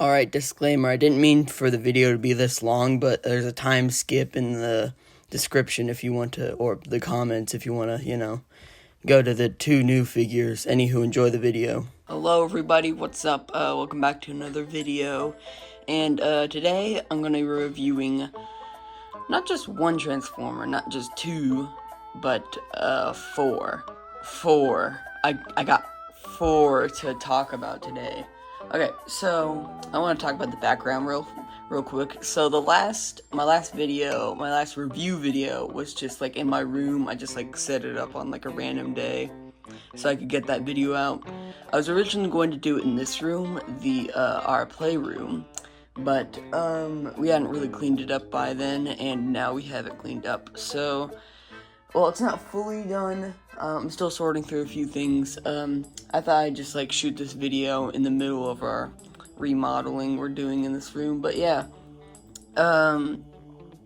Alright, disclaimer, I didn't mean for the video to be this long, but there's a time skip in the description if you want to, or the comments if you want to, go to the two new figures. Anywho, enjoy the video. Hello everybody, what's up? Welcome back to another video, and today I'm going to be reviewing not just one Transformer, not just two, but four. I got four to talk about today. Okay, so I want to talk about the background real quick. So my last review video was just like in my room. I just like set it up on like a random day so I could get that video out. I was originally going to do it in this room, our playroom, but we hadn't really cleaned it up by then, and now we have it cleaned up. So, well, it's not fully done. I'm still sorting through a few things. I thought I'd just like shoot this video in the middle of our remodeling we're doing in this room. But yeah, I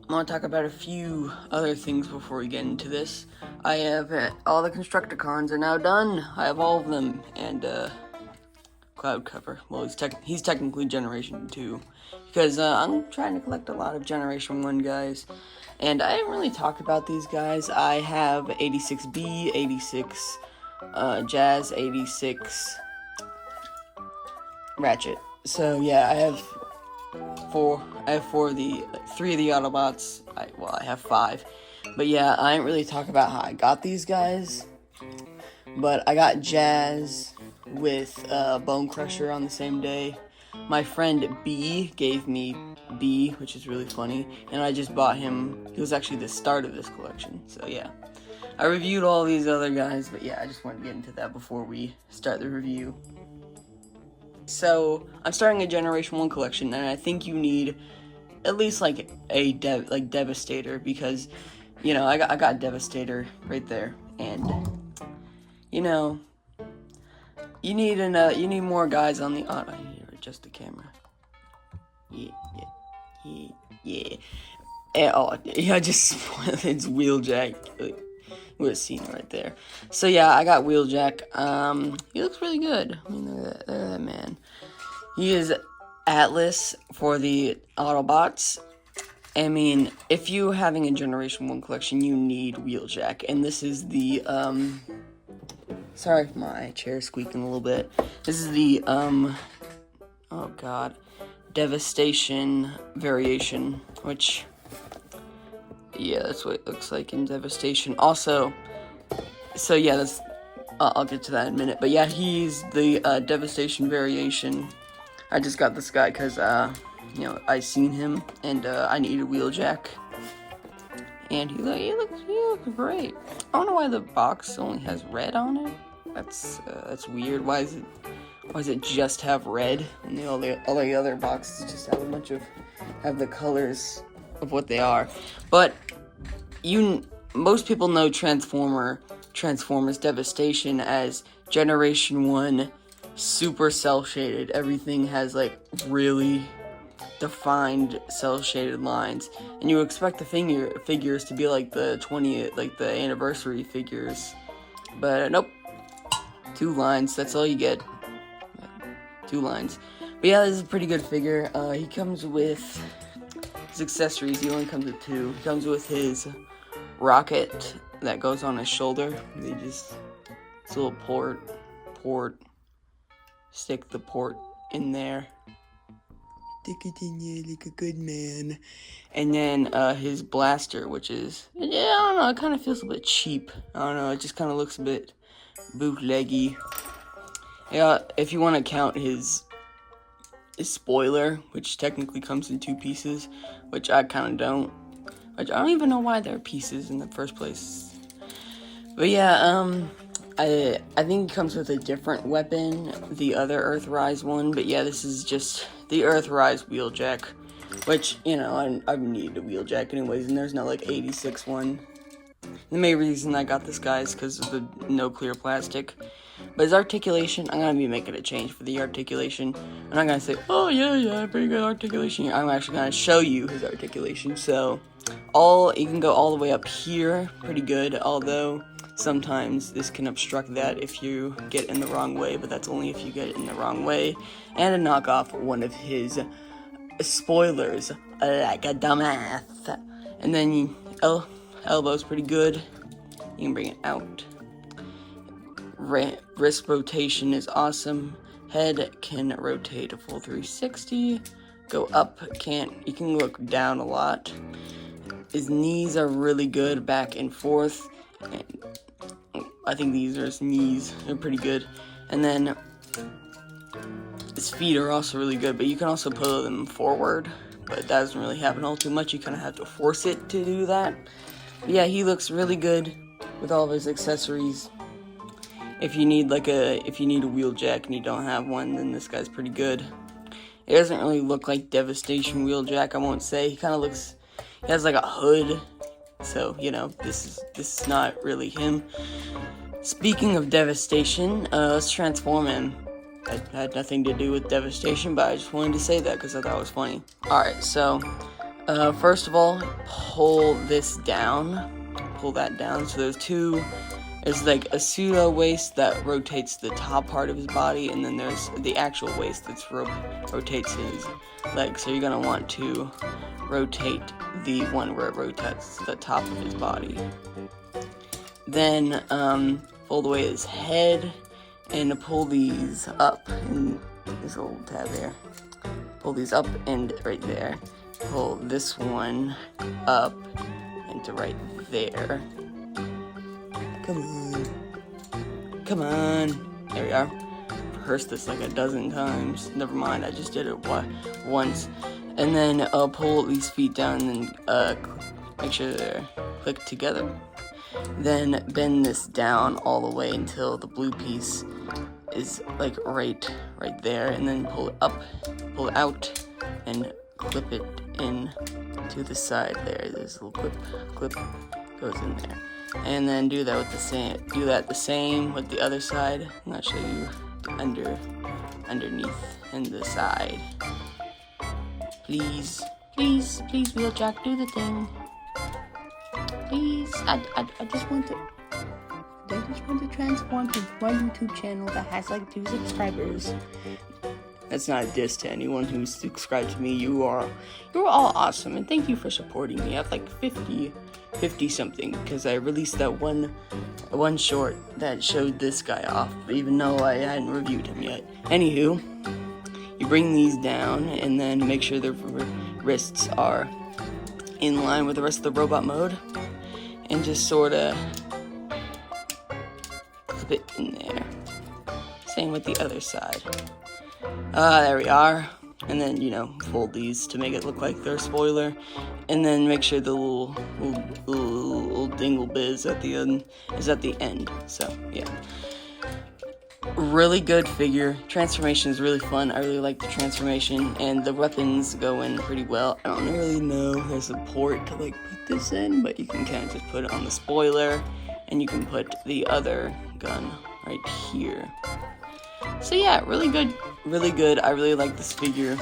want to talk about a few other things before we get into this. I have all the Constructicons are now done. I have all of them, and Cloud Cover. Well, he's technically Generation 2, because I'm trying to collect a lot of Generation 1 guys. And I didn't really talk about these guys. I have 86B, 86 Jazz, 86 Ratchet. So yeah, I have three of the Autobots. I have five. But yeah, I didn't really talk about how I got these guys. But I got Jazz with Bone Crusher on the same day. My friend B gave me B, which is really funny, and I just bought him. He was actually the start of this collection, so yeah. I reviewed all these other guys, but yeah, I just want to get into that before we start the review. So, I'm starting a Generation 1 collection, and I think you need at least like a Devastator, because, I got Devastator right there, and, you need more guys on the auto. I need to adjust the camera. Yeah. Just it's Wheeljack. We're seeing it right there. So yeah, I got Wheeljack. He looks really good. I mean, look at that man. He is Atlas for the Autobots. I mean, if you're having a Generation 1 collection, you need Wheeljack, and this is the sorry if my chair's squeaking a little bit. This is the oh god, Devastation variation, which, yeah, that's what it looks like in Devastation. Also, so yeah, that's, I'll get to that in a minute, but yeah, he's the Devastation variation. I just got this guy because, I seen him, and I needed Wheeljack, and he looks great. I don't know why the box only has red on it. That's weird. Why does it just have red, and all the other boxes just have the colors of what they are? But most people know Transformers Devastation as Generation 1 super cell shaded. Everything has like really defined cell shaded lines, and you expect the figures to be like the anniversary figures, but nope. 2 lines, that's all you get. 2 lines. But yeah, this is a pretty good figure. He comes with his accessories. He only comes with 2. He comes with his rocket that goes on his shoulder. It's a little port. Stick the port in there. Stick it in there like a good man. And then his blaster, which is, I don't know, it kind of feels a bit cheap. I don't know, it just kind of looks a bit bootleggy. Yeah, if you want to count his spoiler, which technically comes in 2 pieces, which I kind of don't. Which I don't even know why they're pieces in the first place. But yeah, I think it comes with a different weapon, the other Earthrise one. But yeah, this is just the Earthrise Wheeljack, which, I needed a Wheeljack anyways, and there's no like 86 one. The main reason I got this guy is because of the no clear plastic. But his articulation, I'm going to be making a change for the articulation. I'm not going to say, oh yeah, pretty good articulation here. I'm actually going to show you his articulation. So, You can go all the way up here, pretty good, although sometimes this can obstruct that if you get in the wrong way, but that's only if you get in the wrong way. And to knock off one of his spoilers, like a dumbass. And then elbow's pretty good. You can bring it out. Wrist rotation is awesome. Head can rotate a full 360. Go up, you can look down a lot. His knees are really good, back and forth. And I think these are his knees. They're pretty good. And then his feet are also really good, but you can also pull them forward. But that doesn't really happen all too much. You kind of have to force it to do that. But yeah, he looks really good with all of his accessories. If you need a wheeljack and you don't have one, then this guy's pretty good. It doesn't really look like Devastation wheeljack, I won't say. He has like a hood, so you know this is not really him. Speaking of Devastation, let's transform him. It had nothing to do with Devastation, but I just wanted to say that because I thought it was funny. Alright, so first of all, pull this down. Pull that down. So there's like a pseudo waist that rotates the top part of his body, and then there's the actual waist that rotates his legs. So you're gonna want to rotate the one where it rotates the top of his body. Then fold away his head and pull these up. And this little tab there. Pull these up and right there. Pull this one up into right there. Come on. There we are. Rehearsed this like a dozen times. Never mind, I just did it once. And then pull these feet down and make sure they're clicked together. Then bend this down all the way until the blue piece is like right there, and then pull it up, pull it out, and clip it in to the side there. There's a little clip goes in there. And then do that the same with the other side. And I'll show you underneath and the side. Please, wheeljack, do the thing. Please, I just want to transform to one YouTube channel that has like 2 subscribers. That's not a diss to anyone who's subscribed to me. You're all awesome, and thank you for supporting me. I have like 50 something, because I released that one short that showed this guy off, even though I hadn't reviewed him yet. Anywho, you bring these down, and then make sure the wrists are in line with the rest of the robot mode, and just sorta clip it in there. Same with the other side. There we are. And then, fold these to make it look like they're a spoiler. And then make sure the little dingle biz at the end is at the end. So, yeah. Really good figure. Transformation is really fun. I really like the transformation. And the weapons go in pretty well. I don't really know there's a port to, put this in. But you can kind of just put it on the spoiler. And you can put the other gun right here. So yeah, really good. I really like this figure,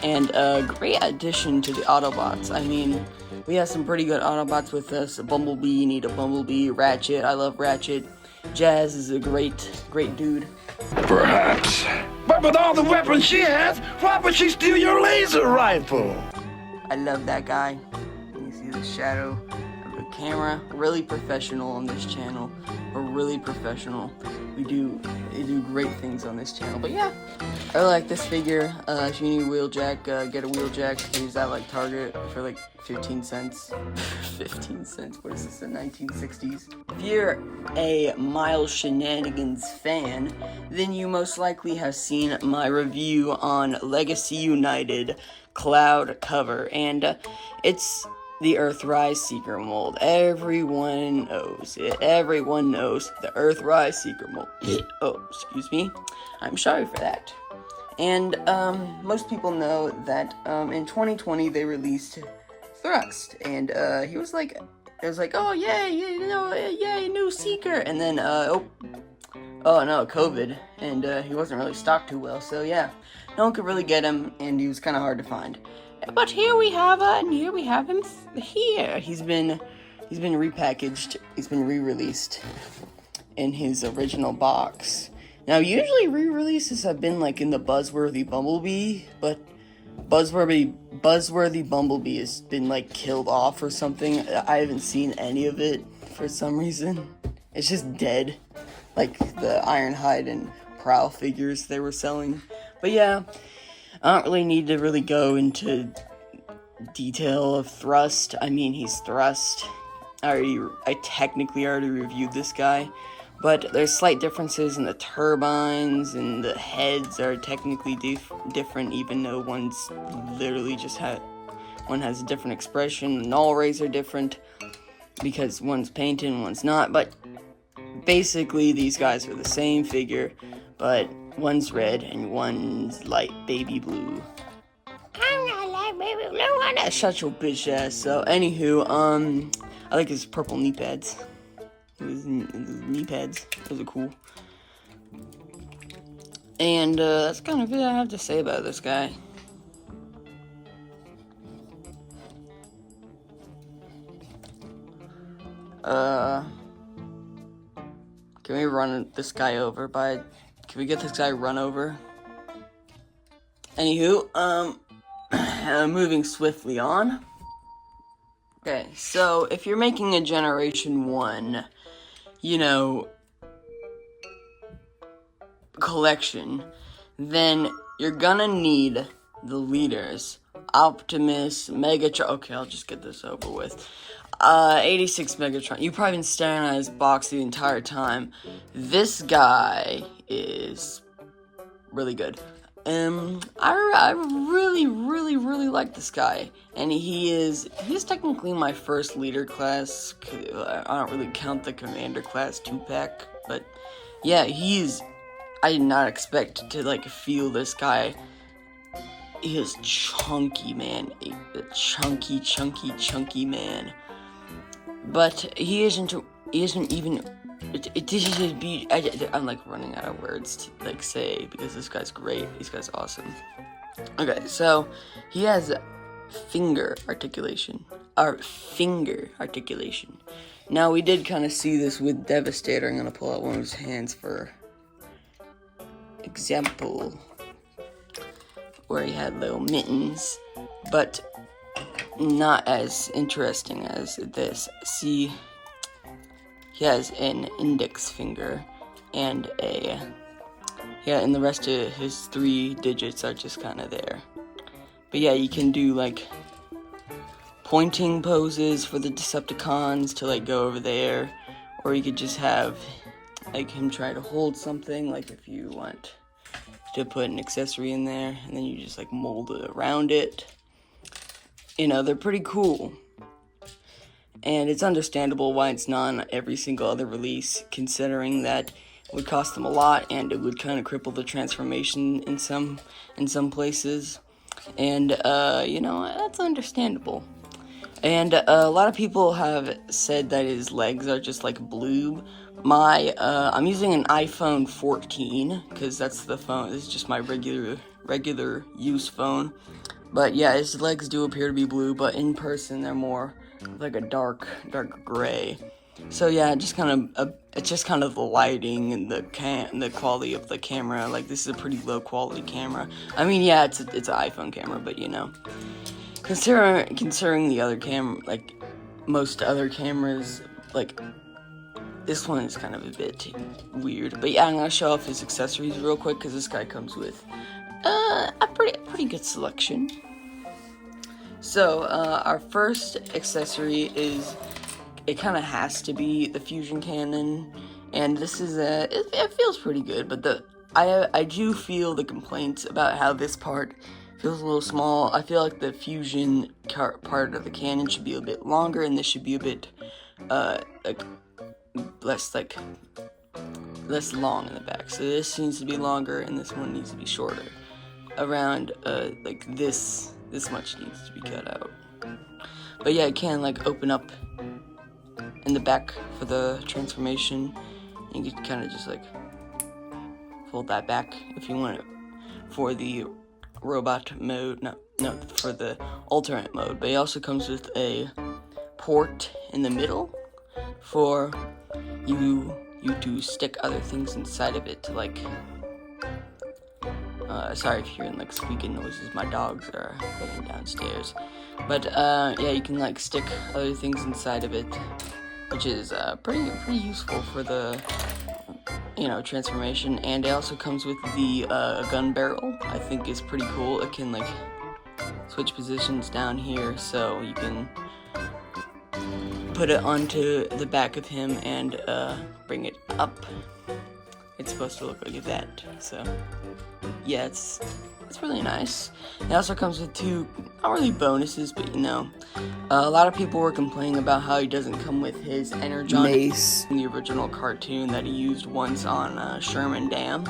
and a great addition to the Autobots. I mean, we have some pretty good Autobots with us. Bumblebee, you need a Bumblebee. Ratchet, I love Ratchet. Jazz is a great dude. Perhaps, but with all the weapons she has, why would she steal your laser rifle? I love that guy. You see the shadow of the camera. Really professional on this channel. We're really professional. They do great things on this channel. But yeah, I like this figure. If you need a wheeljack, get a wheeljack. Use that like Target for like 15 cents. 15 cents? What is this, the 1960s? If you're a Miles Shenanigans fan, then you most likely have seen my review on Legacy United Cloud cover. And it's the Earthrise Seeker mold. Everyone knows it. Everyone knows the Earthrise Seeker mold. Oh, excuse me. I'm sorry for that. And most people know that in 2020 they released Thrust, and he was like, it was like, oh yay, yay, new Seeker, and then oh no, COVID, and he wasn't really stocked too well. So yeah, no one could really get him, and he was kind of hard to find. But here we have him here. He's been repackaged. He's been re-released in his original box. Now, usually re-releases have been like in the Buzzworthy Bumblebee, but Buzzworthy Bumblebee has been like killed off or something. I haven't seen any of it for some reason. It's just dead, like the Ironhide and Prowl figures they were selling. But yeah, I don't really need to really go into detail of Thrust. I mean, he's Thrust. I technically already reviewed this guy, but there's slight differences in the turbines, and the heads are technically different, even though one's literally one has a different expression. The null rays are different because one's painted and one's not, but basically these guys are the same figure, but one's red and one's light baby blue. I'm not light baby blue. Shut your bitch ass. So, anywho, I like his purple knee pads. His knee pads. Those are cool. And, that's kind of it I have to say about this guy. Can we run this guy over can we get this guy run over? Anywho, moving swiftly on. Okay, so if you're making a Generation 1, collection, then you're gonna need the leaders. Optimus, Megatron. Okay, I'll just get this over with. 86 Megatron. You've probably been staring at his box the entire time. This guy is really good. I really like this guy, and he's technically my first leader class. I don't really count the Commander class 2-pack, but yeah, I did not expect to feel this guy. He is chunky, man, a chunky man. But he isn't even. I'm running out of words to say, because this guy's great. This guy's awesome. Okay, so he has finger articulation. Now, we did kind of see this with Devastator. I'm gonna pull out one of his hands for example, where he had little mittens, but not as interesting as this. See, he has an index finger and and the rest of his 3 digits are just kind of there. But yeah, you can do pointing poses for the Decepticons to go over there, or you could just have him try to hold something, if you want to put an accessory in there, and then you just mold it around it. They're pretty cool. And it's understandable why it's not on every single other release, considering that it would cost them a lot, and it would kind of cripple the transformation in some places. And, that's understandable. And a lot of people have said that his legs are just blue. I'm using an iPhone 14, because that's the phone. This is just my regular use phone. But yeah, his legs do appear to be blue, but in person they're more a dark gray. So yeah, it's just kind of the lighting and the quality of the camera. This is a pretty low quality camera. I mean, yeah, it's an iPhone camera, but considering the other camera, most other cameras, this one is kind of a bit weird. But yeah, I'm gonna show off his accessories real quick, because this guy comes with a pretty good selection. So, our first accessory it kind of has to be the fusion cannon, and this is it feels pretty good, but I do feel the complaints about how this part feels a little small. I feel like the fusion part of the cannon should be a bit longer, and this should be a bit less long in the back. So this needs to be longer, and this one needs to be shorter. Around this much needs to be cut out. But yeah, it can open up in the back for the transformation. You can kind of just fold that back if you want it for the robot mode, no, for the alternate mode, but he also comes with a port in the middle for you to stick other things inside of it to, like, sorry if you're hearing, like, squeaking noises, my dogs are heading downstairs, but, yeah, you can, like, stick other things inside of it, which is, pretty useful for the, you know, transformation. And it also comes with the, gun barrel. I think is pretty cool. It can, like, switch positions down here, so you can put it onto the back of him and, bring it up. It's supposed to look like that, so, yeah, it's really nice. It also comes with two, not really bonuses, but, you know, a lot of people were complaining about how he doesn't come with his energon mace in the original cartoon that he used once on Sherman Dam.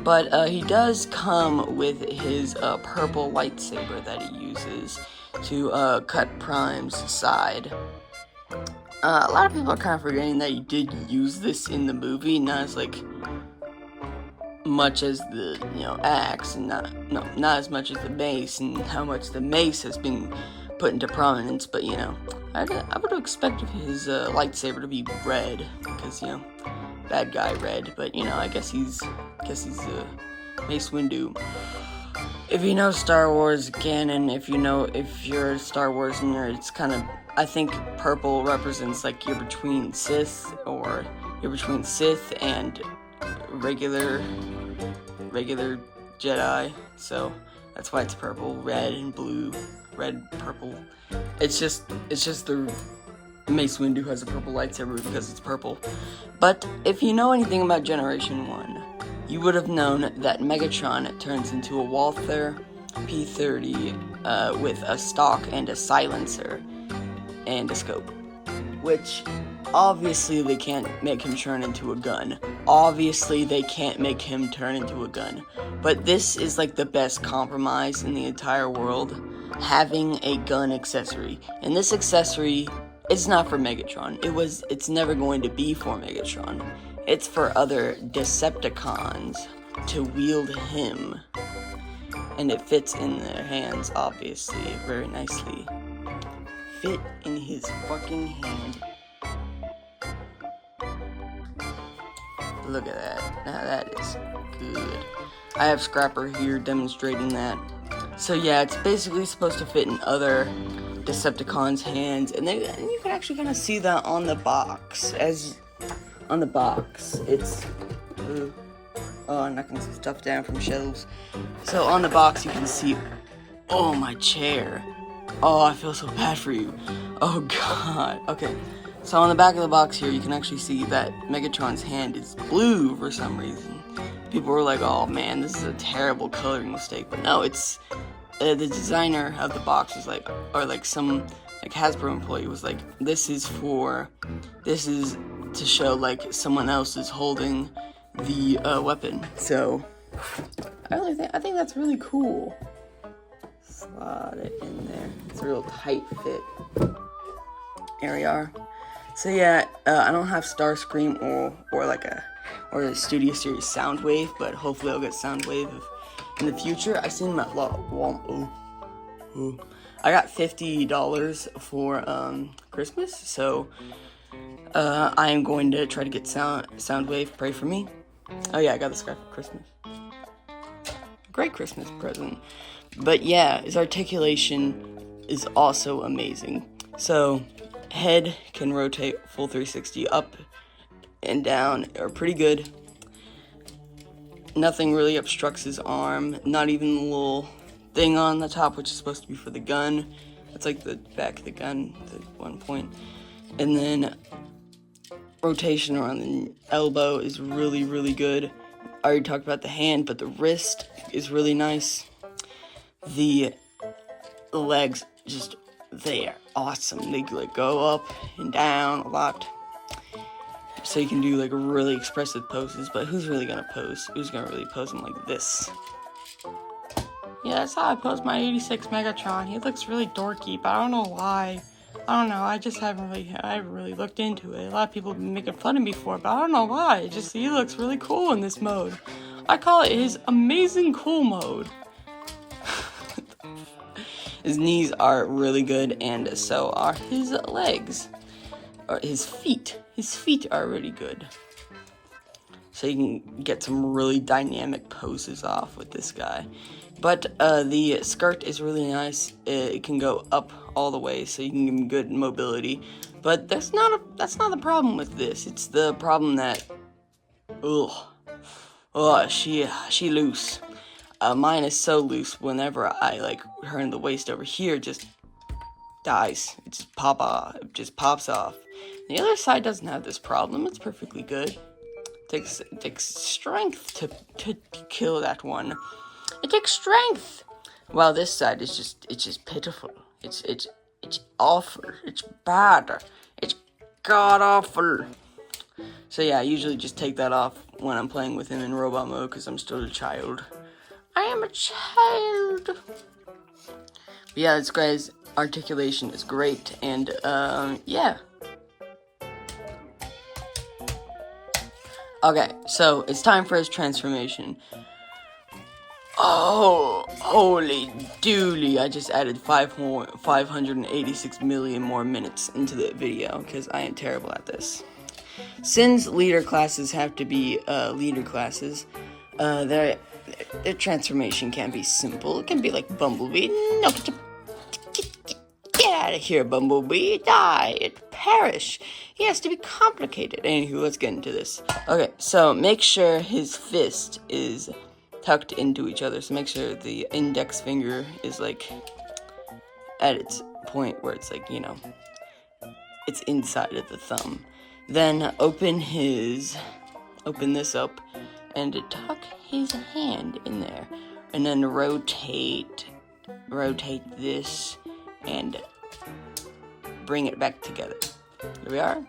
But he does come with his purple lightsaber that he uses to cut Prime's side. A lot of people are kind of forgetting that he did use this in the movie, not as, like, much as the, you know, axe, and not as much as the mace, and how much the mace has been put into prominence, but, you know, I would expect his lightsaber to be red, because, you know, bad guy red, but, you know, I guess he's Mace Windu. If you know Star Wars canon, if you're a Star Wars nerd, it's kind of, I think purple represents, like, you're between Sith and regular Jedi, so that's why it's purple, red and blue, red, purple. It's just the Mace Windu has a purple lightsaber because it's purple. But if you know anything about Generation 1, you would have known that Megatron turns into a Walther P-30 with a stock and a silencer and a scope, which obviously they can't make him turn into a gun. But this is, like, the best compromise in the entire world, having a gun accessory. And this accessory, it's not for Megatron. It's never going to be for Megatron. It's for other Decepticons to wield him. And it fits in their hands, obviously, very nicely. Fit in his fucking hand. Look at that. Now that is good. I have Scrapper here demonstrating that. So yeah, it's basically supposed to fit in other Decepticons' hands, and you can actually kind of see that on the box. It's I'm knocking some stuff down from shelves. So on the box you can see, oh, my chair. Oh, I feel so bad for you. Oh god. Okay. So on the back of the box here, you can actually see that Megatron's hand is blue for some reason. People were like, oh man, this is a terrible coloring mistake. But no, it's, the designer of the box was like, or like some, like, Hasbro employee was like, this is to show, like, someone else is holding the, weapon. So, I think that's really cool. Slide it in there. It's a real tight fit. There we are. So yeah, I don't have Starscream or the Studio Series Soundwave, but hopefully I'll get Soundwave in the future. I seen him at I got $50 for Christmas, so I am going to try to get Soundwave. Pray for me. Oh yeah, I got this guy for Christmas. Great Christmas present. But yeah, his articulation is also amazing. So, head can rotate full 360 up and down, are pretty good. Nothing really obstructs his arm, not even the little thing on the top, which is supposed to be for the gun. That's like the back of the gun at one point. And then rotation around the elbow is really, really good. I already talked about the hand, but the wrist is really nice. The legs, just, they are awesome. They like go up and down a lot. So you can do like really expressive poses, but who's really gonna pose? Who's gonna really pose them like this? Yeah, that's how I pose my 86 Megatron. He looks really dorky, but I don't know why. I don't know, I haven't really looked into it. A lot of people have been making fun of me for it, but I don't know why. He looks really cool in this mode. I call it his amazing cool mode. His knees are really good, and so are his legs. Or his feet. His feet are really good. So you can get some really dynamic poses off with this guy. But the skirt is really nice. It can go up all the way, so you can give him good mobility. But that's not the problem with this. It's the problem that, she loose. Mine is so loose. Whenever I like her in the waist over here, just dies. It just pops off. The other side doesn't have this problem. It's perfectly good. It takes strength to kill that one. It takes strength. While this side is just pitiful. It's awful. It's bad. It's god awful. So yeah, I usually just take that off when I'm playing with him in robot mode because I'm still a child. I am a child. But yeah, this guy's articulation is great, and yeah. Okay, so it's time for his transformation. Oh, holy dooly, I just added 586 million more minutes into the video, because I am terrible at this. Since leader classes have to be leader classes, their transformation can be simple. It can be like Bumblebee. No, get out of here, Bumblebee. Die. Perish. He has to be complicated. Anywho, let's get into this. Okay, so make sure his fist is tucked into each other. So make sure the index finger is like at its point where it's like, it's inside of the thumb. Then open this up and tuck his hand in there. And then rotate this and bring it back together. Here we are.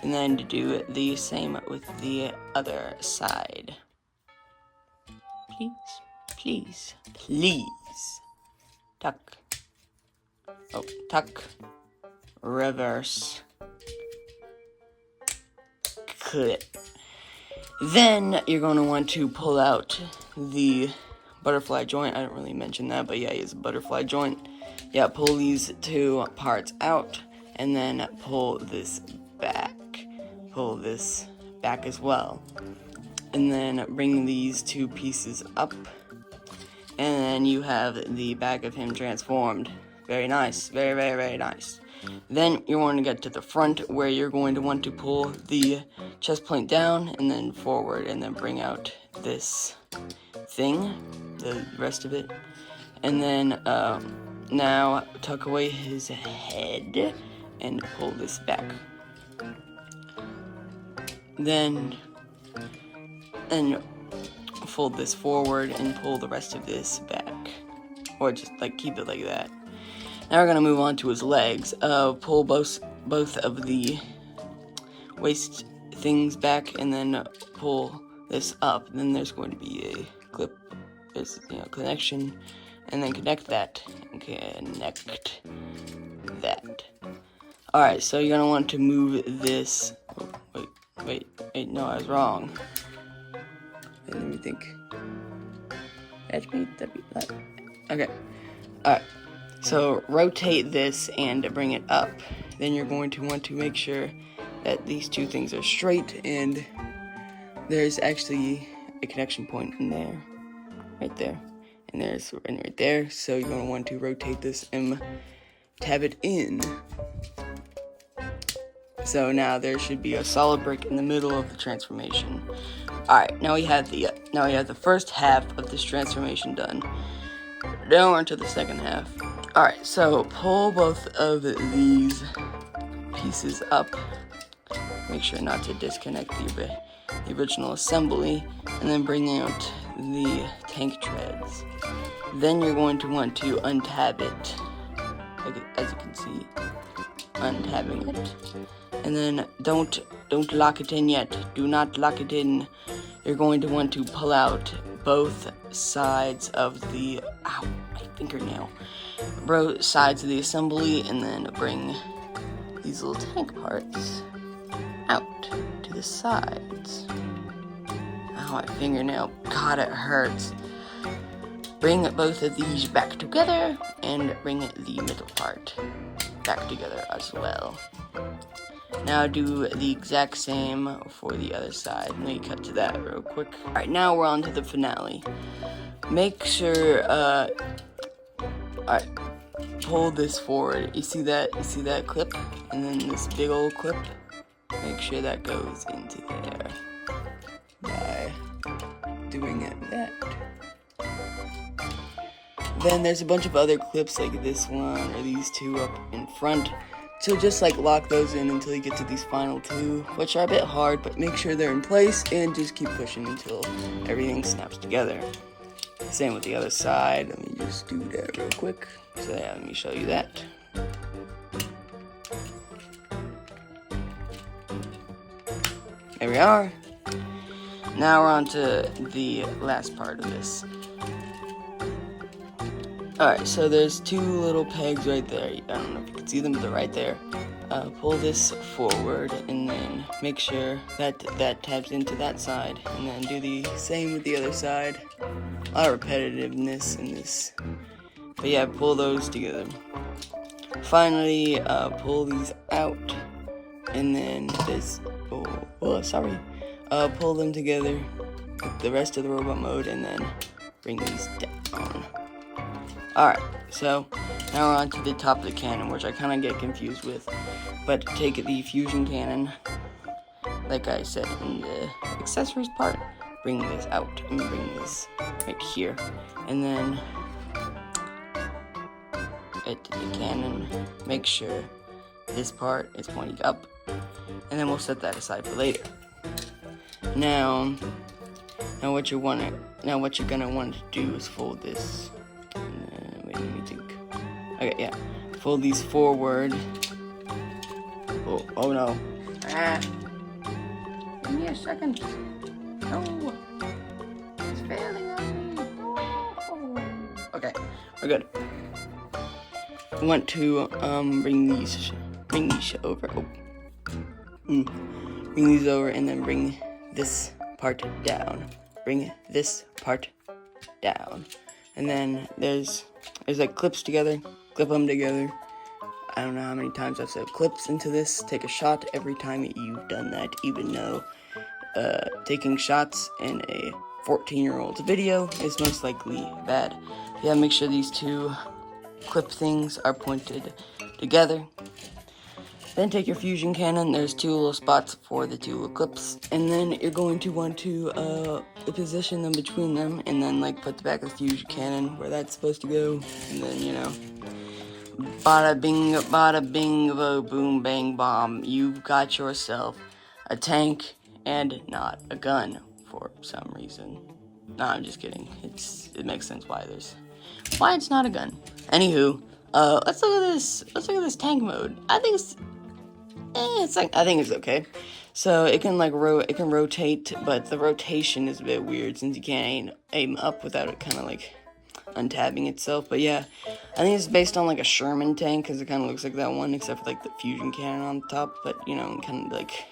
And then to do the same with the other side. Please. Tuck. Oh, tuck. Reverse. Clip. Then you're going to want to pull out the butterfly joint. I didn't really mention that, but yeah, he has a butterfly joint. Yeah, pull these two parts out, and then pull this back. Pull this back as well. And then bring these two pieces up. And then you have the back of him transformed. Very nice. Very, very, very nice. Then you want to get to the front where you're going to want to pull the chest plate down and then forward and then bring out this thing, the rest of it. And then now tuck away his head and pull this back. Then fold this forward and pull the rest of this back. Or just like keep it like that. Now we're gonna move on to his legs. Pull both of the waist things back and then pull this up. Then there's going to be a clip, connection, and then connect that. Connect that. Alright, so you're gonna want to move this. Oh, wait, no, I was wrong. Wait, let me think. Okay. Alright. So rotate this and bring it up. Then you're going to want to make sure that these two things are straight and there's actually a connection point in there. Right there. And there's one right there. So you're going to want to rotate this and tab it in. So now there should be a solid brick in the middle of the transformation. Alright, now we have the first half of this transformation done. Now we're into the second half. Alright, so pull both of these pieces up. Make sure not to disconnect the original assembly. And then bring out the tank treads. Then you're going to want to untab it. As you can see, untabbing it. And then don't lock it in yet. Do not lock it in. You're going to want to pull out both sides of the my fingernail. Both sides of the assembly, and then bring these little tank parts out to the sides. Ow, my fingernail. God, it hurts. bring both of these back together and bring the middle part back together as well. Now do the exact same for the other side. Let me cut to that real quick. Alright, now we're on to the finale. Make sure, alright, pull this forward. You see that clip? And then this big old clip? Make sure that goes into there by doing it that. Then there's a bunch of other clips like this one or these two up in front. So just like lock those in until you get to these final two, which are a bit hard, but make sure they're in place and just keep pushing until everything snaps together. Same with the other side. Let me just do that real quick. So yeah, let me show you that. There we are. Now we're on to the last part of this. Alright, so there's two little pegs right there. I don't know if you can see them, but they're right there. Pull this forward and then make sure that taps into that side. And then do the same with the other side. A lot of repetitiveness in this. But yeah, pull those together. Finally, pull these out. And then this... pull them together with the rest of the robot mode and then bring these down. Alright, so now we're on to the top of the cannon, which I kind of get confused with. But take the fusion cannon, like I said in the accessories part, bring this out and bring this right here. And then at the cannon, make sure this part is pointing up. And then we'll set that aside for later. Now what you're gonna want to do is fold this. Wait, let me think. Okay, yeah. Fold these forward. Oh no. Give me a second. No. It's failing on me. No. Okay, we're good. I want to bring these over. Bring these over and then bring this part down. Bring this part down. And then there's like clips together. Clip them together. I don't know how many times I've said clips into this. Take a shot every time you've done that, even though taking shots in a 14-year-old's video is most likely bad. Yeah, make sure these two clip things are pointed together. Then take your fusion cannon, there's two little spots for the two little clips, and then you're going to want to position them between them, and then like put the back of the fusion cannon where that's supposed to go, and then, you know, bada bing, boom, bang, bomb, you've got yourself a tank and not a gun for some reason. No, I'm just kidding. It makes sense why it's not a gun. Anywho, let's look at this tank mode. I think it's okay. So it can rotate, but the rotation is a bit weird since you can't aim up without it kind of like untabbing itself. But yeah, I think it's based on like a Sherman tank because it kind of looks like that one, except for like the fusion cannon on top. But you know, kind of like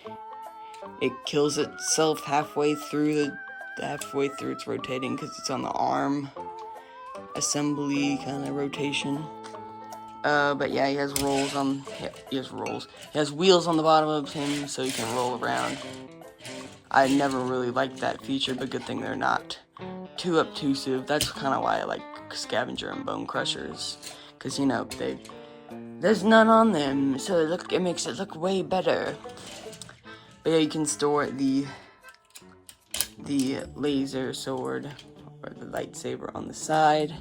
it kills itself halfway through its rotating because it's on the arm assembly kind of rotation. But yeah, he has wheels on the bottom of him so he can roll around. I never really liked that feature, but good thing they're not too obtrusive. That's kind of why I like Scavenger and Bone Crushers, because you know there's none on them, so it makes it look way better. But yeah, you can store the laser sword or the lightsaber on the side,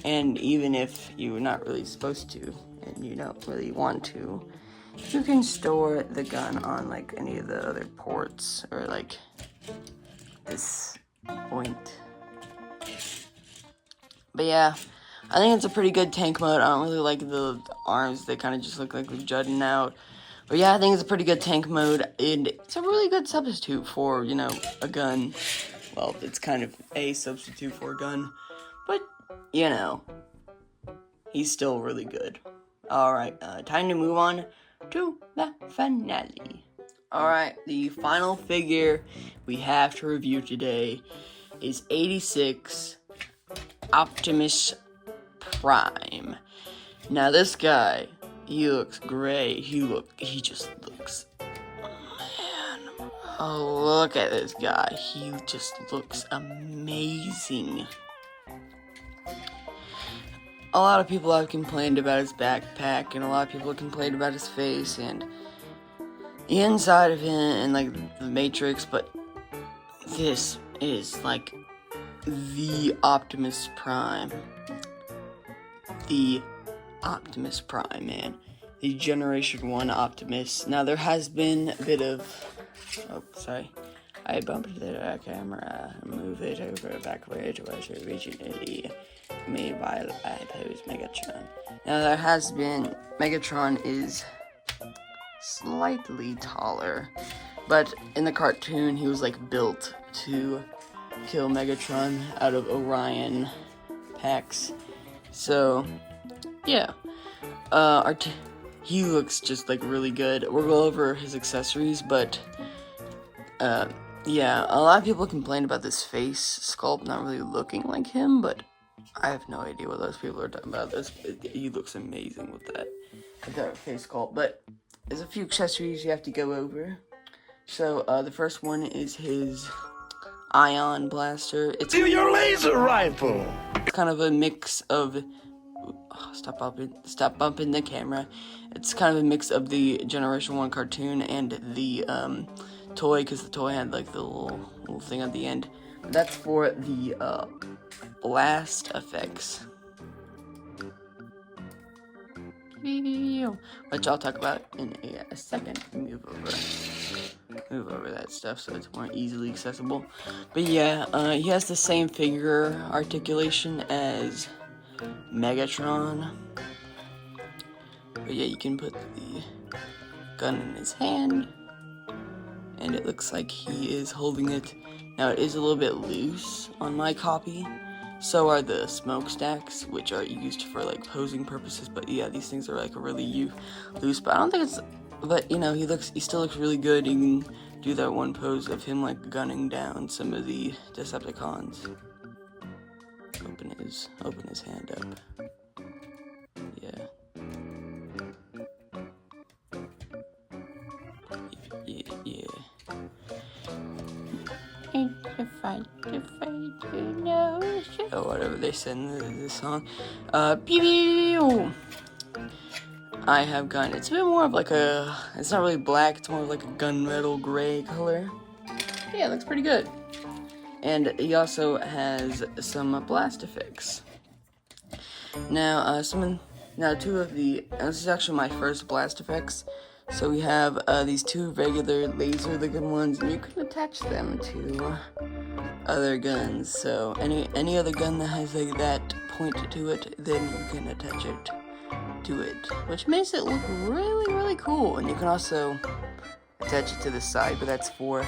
and even if you're not really supposed to and you don't really want to, you can store the gun on like any of the other ports or like this point. But yeah, I think it's a pretty good tank mode. I don't really like the arms, they kind of just look like they're jutting out. But yeah, I think it's a pretty good tank mode, and it's a really good substitute for, you know, a gun. Well, it's kind of a substitute for a gun, but, you know, he's still really good. Alright, time to move on to the finale. Alright, the final figure we have to review today is 86 Optimus Prime. Now this guy, he looks great. He just looks, man. Oh, look at this guy. He just looks amazing. A lot of people have complained about his backpack, and a lot of people have complained about his face and the inside of him and like the Matrix, but this is like the Optimus Prime. The Optimus Prime, man. The Generation 1 Optimus. Now there has been a bit of... Oh, sorry. I bumped the camera. Move it over backward was originally made by Optimus Megatron. Now there has been... Megatron is slightly taller, but in the cartoon he was like built to kill Megatron out of Orion packs. So yeah, he looks just like really good. We'll go over his accessories, but yeah, a lot of people complain about this face sculpt not really looking like him, but I have no idea what those people are talking about. He looks amazing with that face sculpt, but there's a few accessories you have to go over. So, the first one is his ion blaster. It's your laser rifle. kind of a mix of... stop bumping the camera. It's kind of a mix of the Generation 1 cartoon and the, toy, because the toy had, like, the little thing at the end. That's for the, blast effects, which I'll talk about in a second. Move over that stuff so it's more easily accessible. But yeah, he has the same finger articulation as Megatron. But yeah, you can put the gun in his hand, and it looks like he is holding it. Now it is a little bit loose on my copy. So are the smokestacks, which are used for like posing purposes. But yeah, these things are like really loose. But I don't think it's. But you know, he still looks really good. You can do that one pose of him like gunning down some of the Decepticons. Open his hand up. Yeah. Yeah. Oh, whatever they said in this song. Pew pew! I have gun. It's a bit more of like a... It's not really black, it's more of like a gunmetal gray color. Yeah, it looks pretty good. And he also has some blast effects. Now, two of the... This is actually my first blast effects. So we have these two regular laser-looking ones, and you can attach them to other guns. So any other gun that has like that point to it, then you can attach it to it, which makes it look really, really cool. And you can also attach it to the side, but that's for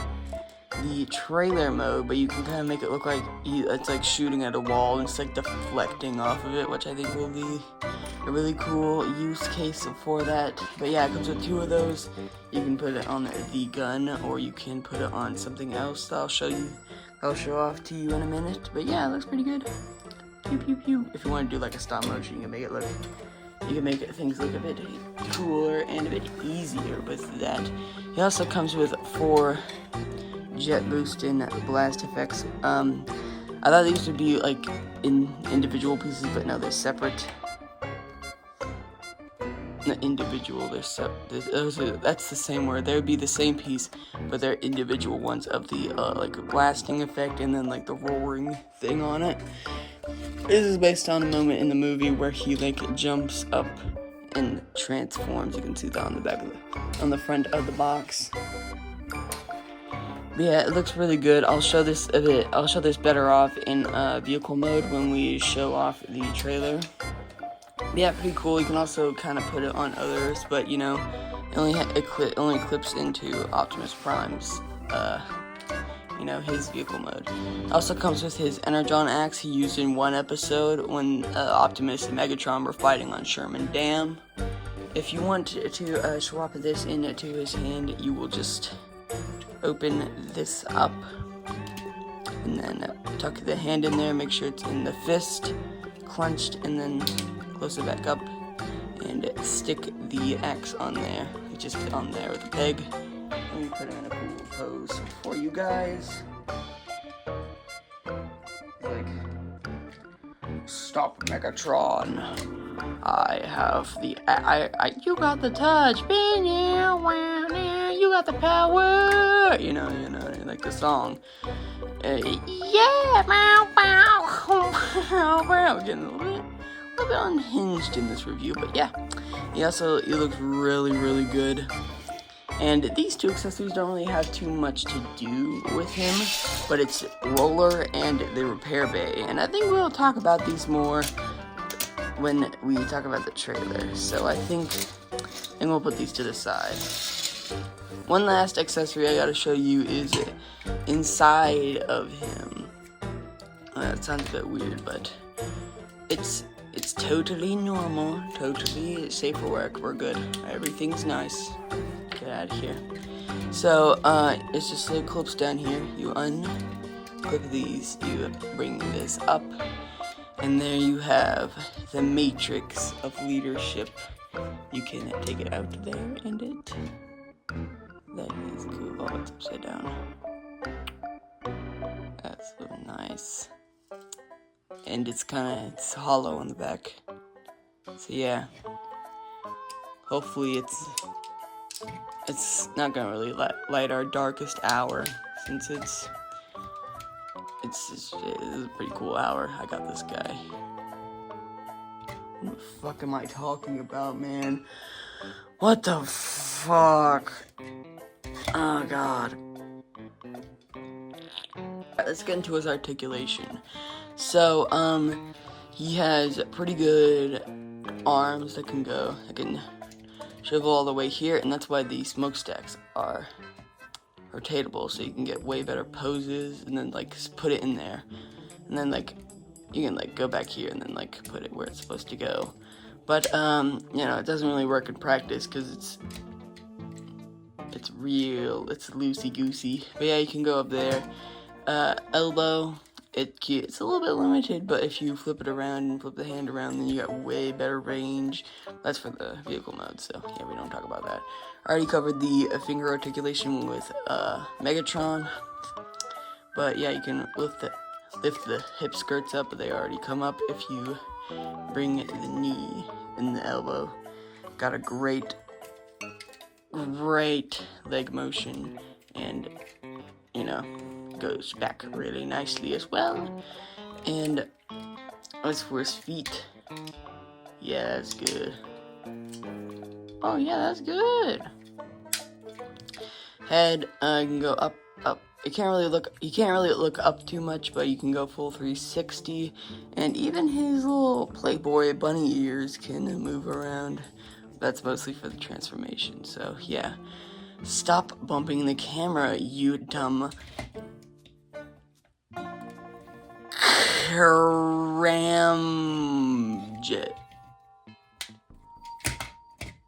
the trailer mode. But you can kind of make it look like it's like shooting at a wall and it's like deflecting off of it, which I think will be a really cool use case for that. But yeah, it comes with two of those. You can put it on the gun, or you can put it on something else that I'll show off to you in a minute. But yeah, it looks pretty good. Pew pew pew. If you want to do like a stop motion, you can make things look a bit cooler and a bit easier with that. He also comes with 4 jet boost and blast effects. I thought these would be like in individual pieces, but no, they're separate. Not individual, they're separate. That's the same word. They would be the same piece, but they're individual ones of the like blasting effect and then like the roaring thing on it. This is based on a moment in the movie where he like jumps up and transforms. You can see that on the back of on the front of the box. But yeah, it looks really good. I'll show this better off in vehicle mode when we show off the trailer. Yeah, pretty cool. You can also kind of put it on others, but you know, it only clips into Optimus Prime's his vehicle mode. Also comes with his Energon axe he used in one episode when Optimus and Megatron were fighting on Sherman Dam. If you want to swap this into his hand, you will just open this up, and then tuck the hand in there, make sure it's in the fist, clenched, and then close it back up, and stick the axe on there, just on there with the peg. Let me put it in a cool pose for you guys. Like, stop Megatron. I have the, you got the touch, you got the power, you know, like the song. Yeah, we're getting a little bit unhinged in this review, but yeah. He looks really, really good. And these two accessories don't really have too much to do with him, but it's roller and the repair bay. And I think we'll talk about these more when we talk about the trailer. So I think we'll put these to the side. One last accessory I gotta show you is inside of him. That sounds a bit weird, but it's totally normal, totally safe for work. We're good. Everything's nice. Get out of here. So it's just little clips down here. You unclip these. You bring this up, and there you have the matrix of leadership. You can take it out there, and that is cool. Oh, it's upside down. That's so nice. And it's hollow on the back. So yeah. Hopefully it's not gonna really light our darkest hour, since it's a pretty cool hour. I got this guy. What the fuck am I talking about, man? What the fuck? Oh god. Let's get into his articulation. So, he has pretty good arms that can shrivel all the way here, and that's why the smokestacks are rotatable, so you can get way better poses, and then, like, put it in there, and then, like, you can, like, go back here, and then, like, put it where it's supposed to go. But, you know, it doesn't really work in practice, because it's loosey-goosey. But yeah, you can go up there. Elbow, it's a little bit limited, but if you flip it around and flip the hand around, then you got way better range. That's for the vehicle mode, so yeah, we don't talk about that. I already covered the finger articulation with Megatron, but yeah, you can lift the hip skirts up, but they already come up if you bring the knee and the elbow. Got a great leg motion, and you know, goes back really nicely as well. And as for his feet, yeah, that's good. Oh yeah, that's good. Head, you can go up. You can't really look up too much, but you can go full 360, and even his little Playboy bunny ears can move around. That's mostly for the transformation. So yeah, stop bumping the camera, you dumb Ramjet.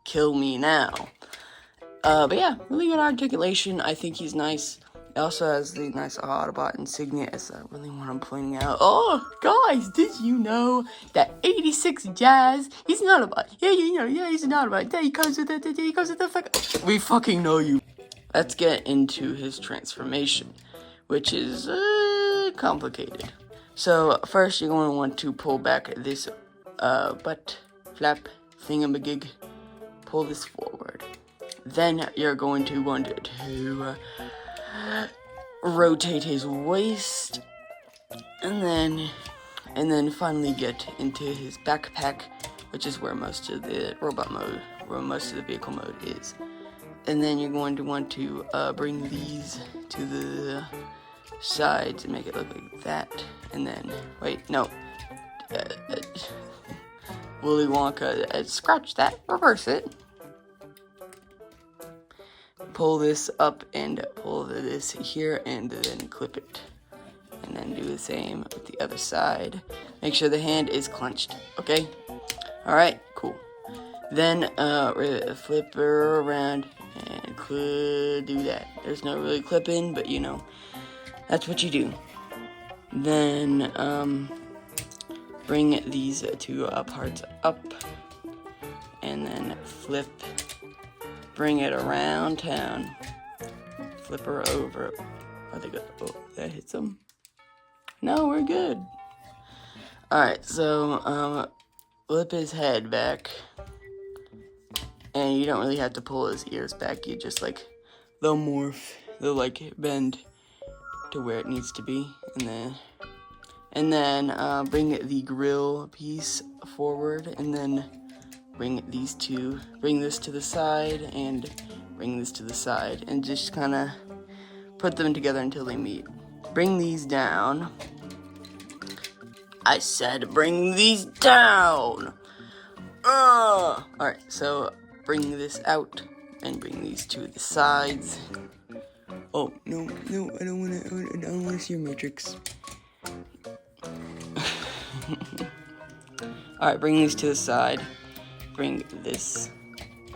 Kill me now. But yeah, really good articulation. I think he's nice. It also has the nice Autobot insignia, as I really want to point out. Oh, guys, did you know that 86 Jazz, he's an Autobot. Yeah, he's an Autobot. Yeah, he comes with the fuck. We fucking know you. Let's get into his transformation, which is complicated. So first, you're going to want to pull back this butt flap thingamajig. Pull this forward. Then you're going to want to rotate his waist, and then finally get into his backpack, which is where most of the vehicle mode is. And then you're going to want to bring these to the sides and make it look like that. And then, wait, no. Willy Wonka, scratch that, reverse it. Pull this up and pull this here, and then clip it. And then do the same with the other side. Make sure the hand is clenched, okay? Alright, cool. Then, flip her around and do that. There's no really clipping, but you know, that's what you do. Then bring these two parts up, and then flip. Bring it around town. Flip her over. Oh, they go. Oh, that hits them. No, we're good. Alright, so, flip his head back. And you don't really have to pull his ears back. You just, like, they'll morph. They'll, like, bend to where it needs to be. And then bring the grill piece forward. And then bring these two. Bring this to the side. And bring this to the side. And just kind of put them together until they meet. Bring these down. I said bring these down! Alright, so bring this out and bring these to the sides. Oh, no, I don't wanna see your matrix. Alright, bring these to the side. Bring this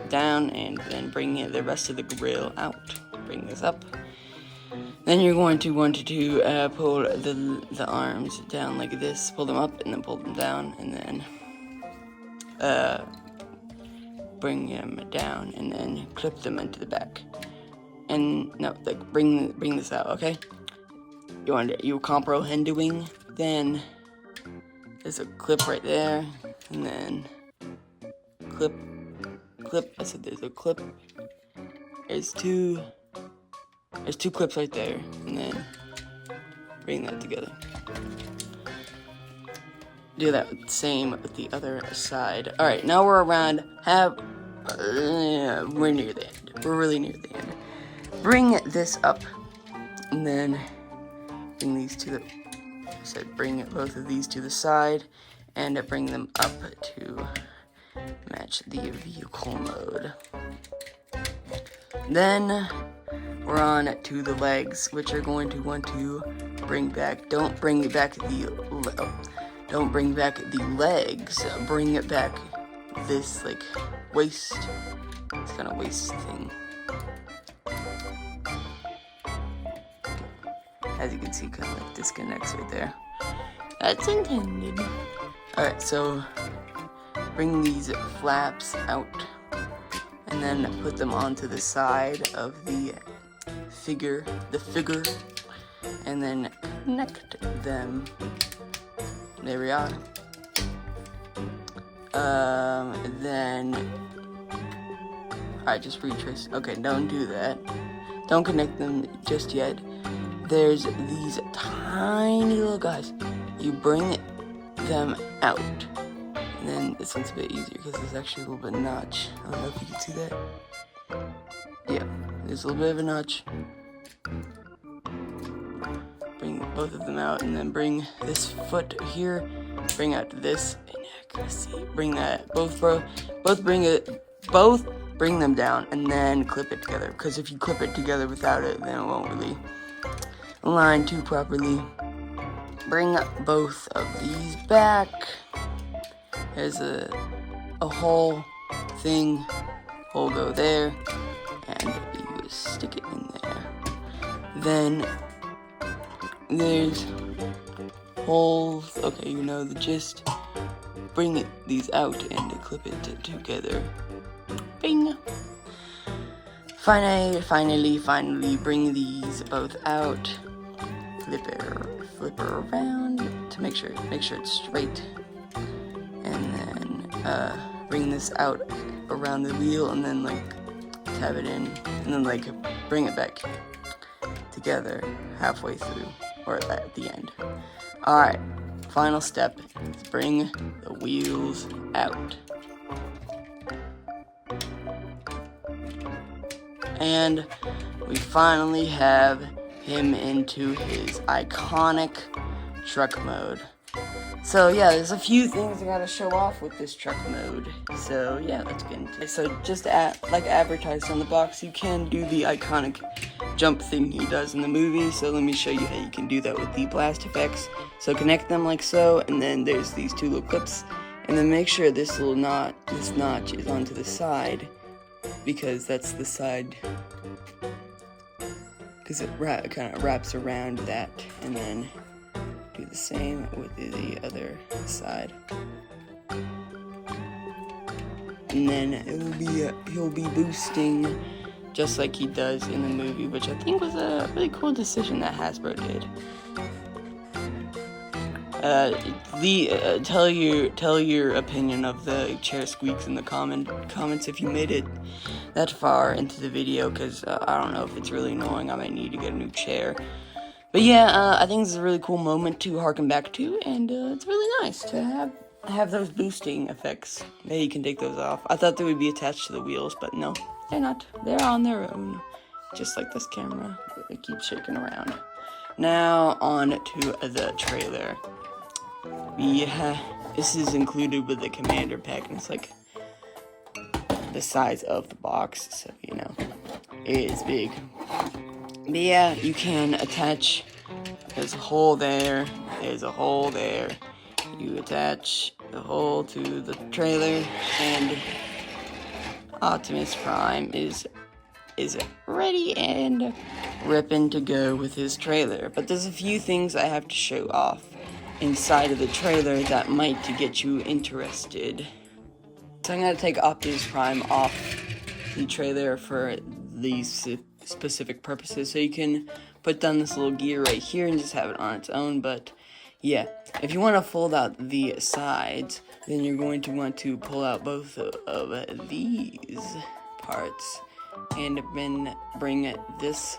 down and then bring the rest of the grill out. Bring this up. Then you're going to want to pull the arms down like this, pull them up, and then pull them down, and then bring them down, and then clip them into the back. And no, like bring this out, okay? You comprehending? Then there's a clip right there, and then clip. I said there's a clip. There's two clips right there, and then bring that together. Do that same with the other side. Alright, now we're around we're near the end. We're really near the end. Bring this up, and then bring these to the, bring both of these to the side, and bring them up to match the vehicle mode. Then we're on to the legs, which are going to want to bring back. Don't bring back the legs. Bring it back this like waist. This kind of waist thing. As you can see, kind of like disconnects right there. That's intended. All right, so bring these flaps out, and then put them onto the side of the figure, and then connect them. There we are. Then I just retrace. Okay, don't do that. Don't connect them just yet. There's these tiny little guys. You bring them out. And then this one's a bit easier because there's actually a little bit of notch. I don't know if you can see that. Yeah, there's a little bit of a notch. Bring both of them out, and then bring this foot here. Bring out this inaccuracy. Bring that both bring them down, and then clip it together. Because if you clip it together without it, then it won't really align too properly. Bring both of these back. There's a hole thing. Hole go there, and you stick it in there. Then there's holes. Okay, you know the gist. Bring these out and clip it together. Bing. Finally, bring these both out. Flip her around to make sure it's straight. And then bring this out around the wheel, and then like tab it in, and then like bring it back together halfway through, or at the end. Alright, final step is bring the wheels out. And we finally have him into his iconic truck mode. So yeah, there's a few things I gotta show off with this truck mode. So yeah, let's get into it. So just like advertised on the box, you can do the iconic jump thing he does in the movie. So let me show you how you can do that with the blast effects. So connect them like so, and then there's these two little clips, and then make sure this notch is onto the side, because that's the side, because it kind of wraps around that, and then do the same with the other side. And then he'll be boosting just like he does in the movie, which I think was a really cool decision that Hasbro did. Tell your opinion of the chair squeaks in the comments if you made it that far into the video, because I don't know if it's really annoying. I might need to get a new chair. But yeah, I think this is a really cool moment to harken back to, and it's really nice to have those boosting effects. Maybe you can take those off. I thought they would be attached to the wheels, but no, they're not. They're on their own, just like this camera. It keeps shaking around. Now on to the trailer. This is included with the commander pack, and it's like the size of the box, so you know it is big. But yeah, you can attach. There's a hole there. There's a hole there. You attach the hole to the trailer, and Optimus Prime is ready and ripping to go with his trailer. But there's a few things I have to show off inside of the trailer that might get you interested. So I'm going to take Optimus Prime off the trailer for these specific purposes, so you can put down this little gear right here and just have it on its own. But yeah, if you want to fold out the sides, then you're going to want to pull out both of these parts and then bring this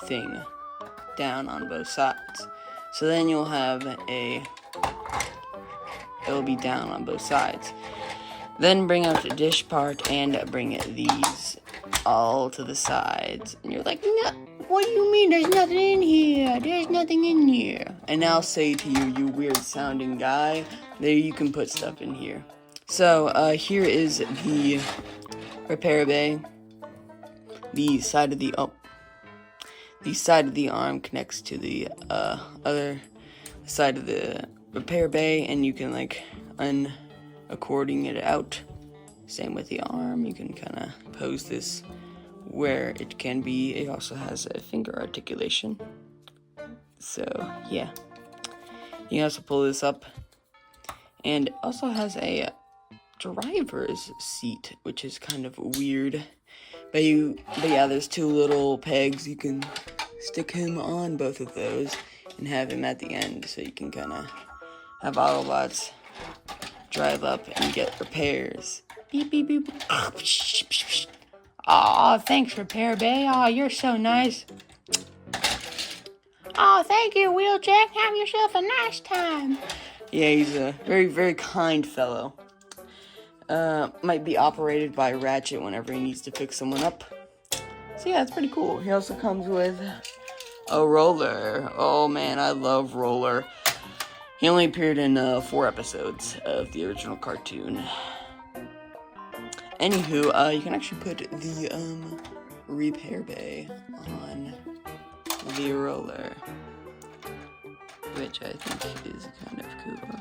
thing down on both sides. So then you'll have it'll be down on both sides. Then bring out the dish part and bring these all to the sides. And you're like, no, what do you mean? There's nothing in here. There's nothing in here. And I'll say to you, you weird sounding guy, there you can put stuff in here. So here is the repair bay. The side of the arm connects to the other side of the repair bay, and you can like according it out. Same with the arm. You can kind of pose this where it can be. It also has a finger articulation. So yeah, you can also pull this up, and it also has a driver's seat, which is kind of weird. But yeah, there's two little pegs. You can stick him on both of those and have him at the end, so you can kind of have Autobots drive up and get repairs. Beep, beep, beep. Aw, thanks, Repair Bay. Aw, you're so nice. Aw, thank you, Wheeljack. Have yourself a nice time. Yeah, he's a very, very kind fellow. Might be operated by Ratchet whenever he needs to fix someone up. So yeah, it's pretty cool. He also comes with a Roller. Oh man, I love Roller. He only appeared in 4 episodes of the original cartoon. Anywho, you can actually put the repair bay on the Roller, which I think is kind of cool.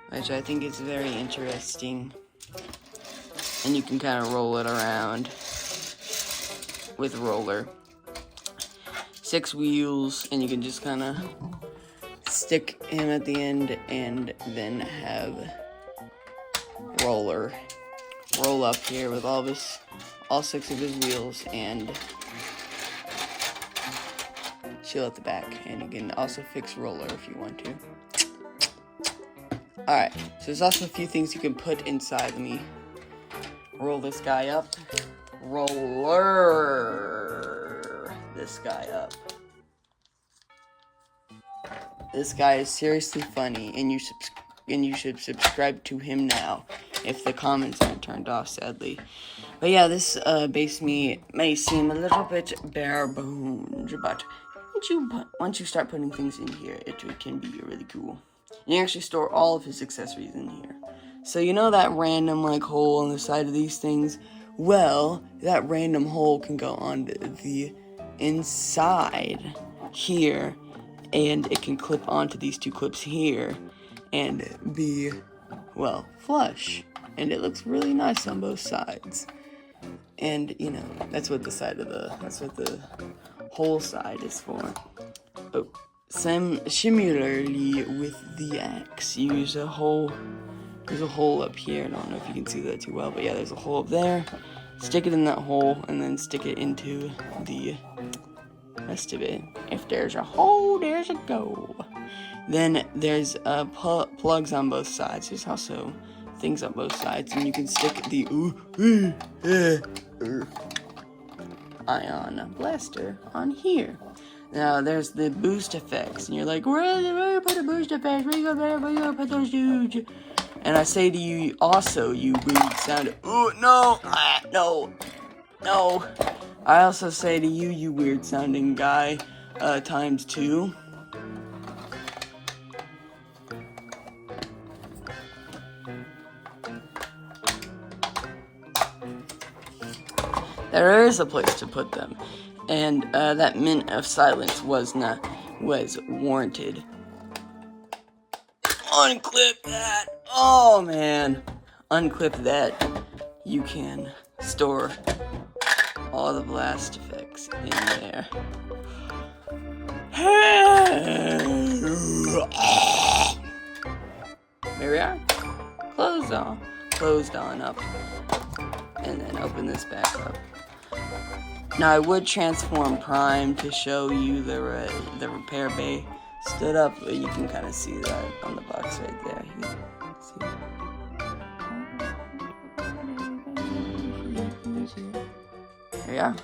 Which I think is very interesting. And you can kind of roll it around with Roller. 6 wheels, and you can just kind of stick him at the end and then have Roller roll up here with all 6 of his wheels and chill at the back. And you can also fix Roller if you want to. Alright, so there's also a few things you can put inside. Let me roll this guy up. Roller this guy up. This guy is seriously funny, and you should subscribe to him now, if the comments aren't turned off, sadly. But yeah, this base may seem a little bit bare bones, but once you start putting things in here, it can be really cool. You can actually store all of his accessories in here. So you know that random like hole on the side of these things? Well, that random hole can go on the inside here, and it can clip onto these 2 clips here and be, well, flush. And it looks really nice on both sides. And, you know, that's what the whole side is for. Oh, similarly with the axe, you use a hole. There's a hole up here. I don't know if you can see that too well, but yeah, there's a hole up there. Stick it in that hole, and then stick it into the rest of it. If there's a hole, there's a go. Then there's plugs on both sides. There's also things on both sides, and you can stick the ion blaster on here. Now there's the boost effects, and you're like, where do you put the boost effects? Where you gonna put those dudes? And I say to you, also, you weird sound. Oh no, no. I also say to you, you weird sounding guy, times 2. There is a place to put them, and that mint of silence was warranted. Unclip that. Oh man, unclip that. You can store all the blast effects in there. There we are. Closed on up, and then open this back up. Now I would transform Prime to show you the repair bay stood up, but you can kind of see that on the box right there. You can see it. There we are.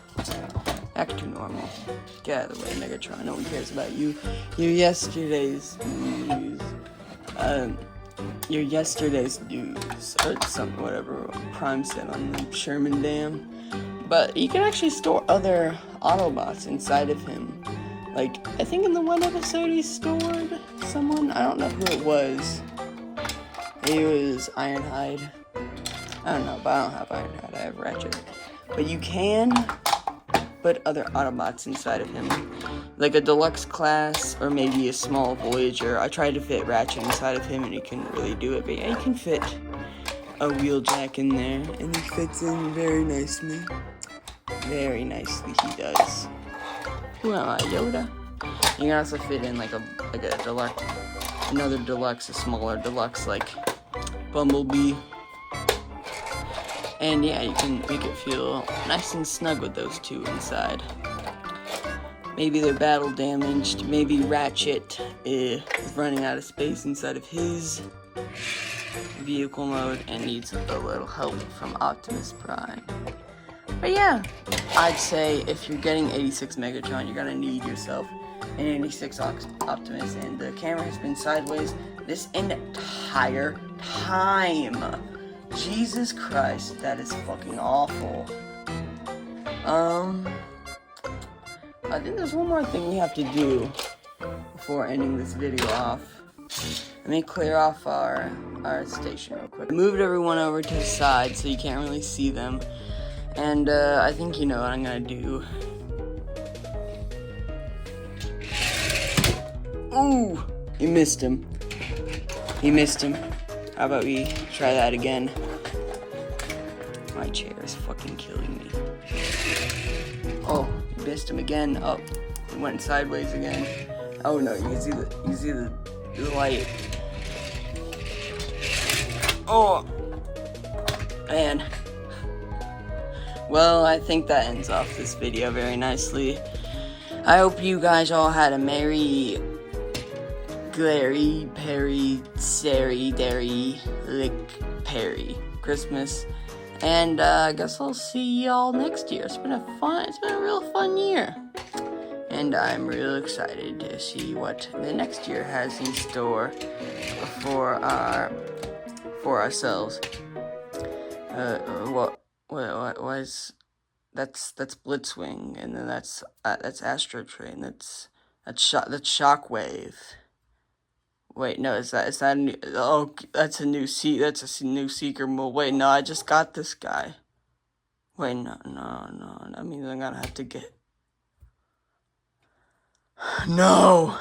Back to normal. Get out of the way, Megatron. No one cares about you. Your yesterday's news. Your yesterday's news, or something, whatever Prime said on the Sherman Dam. But you can actually store other Autobots inside of him. Like, I think in the one episode he stored someone. I don't know who it was. Maybe it was Ironhide. I don't know, but I don't have Ironhide. I have Ratchet. But you can put other Autobots inside of him. Like a deluxe class, or maybe a small Voyager. I tried to fit Ratchet inside of him and he couldn't really do it. But yeah, you can fit a Wheeljack in there. And he fits in very nicely. Very nicely he does. Who am I, Yoda? You can also fit in like a deluxe, another deluxe, a smaller deluxe like Bumblebee. And yeah, you can make it feel nice and snug with those two inside. Maybe they're battle damaged. Maybe Ratchet is running out of space inside of his vehicle mode and needs a little help from Optimus Prime. But yeah, I'd say if you're getting 86 Megatron, you're gonna need yourself an 86 Optimus, and the camera has been sideways this entire time. Jesus Christ, that is fucking awful. I think there's one more thing we have to do before ending this video off. Let me clear off our station real quick. I moved everyone over to the side so you can't really see them. And I think you know what I'm gonna do. Ooh! You missed him. You missed him. How about we try that again? My chair is fucking killing me. Oh, you missed him again. Oh, he went sideways again. Oh no, you can see the light. Oh! Man. Well, I think that ends off this video very nicely. I hope you guys all had a merry, glary, perry, sary, dairy, lick, perry Christmas. And I guess I'll see y'all next year. It's been a real fun year. And I'm real excited to see what the next year has in store for ourselves. What is that's Blitzwing, and then that's Astro Train. That's Shockwave. Wait, no, is that a new? Oh, that's a new new Seeker mode. Wait, no, I just got this guy. Wait, no. That means I'm gonna have to get. No.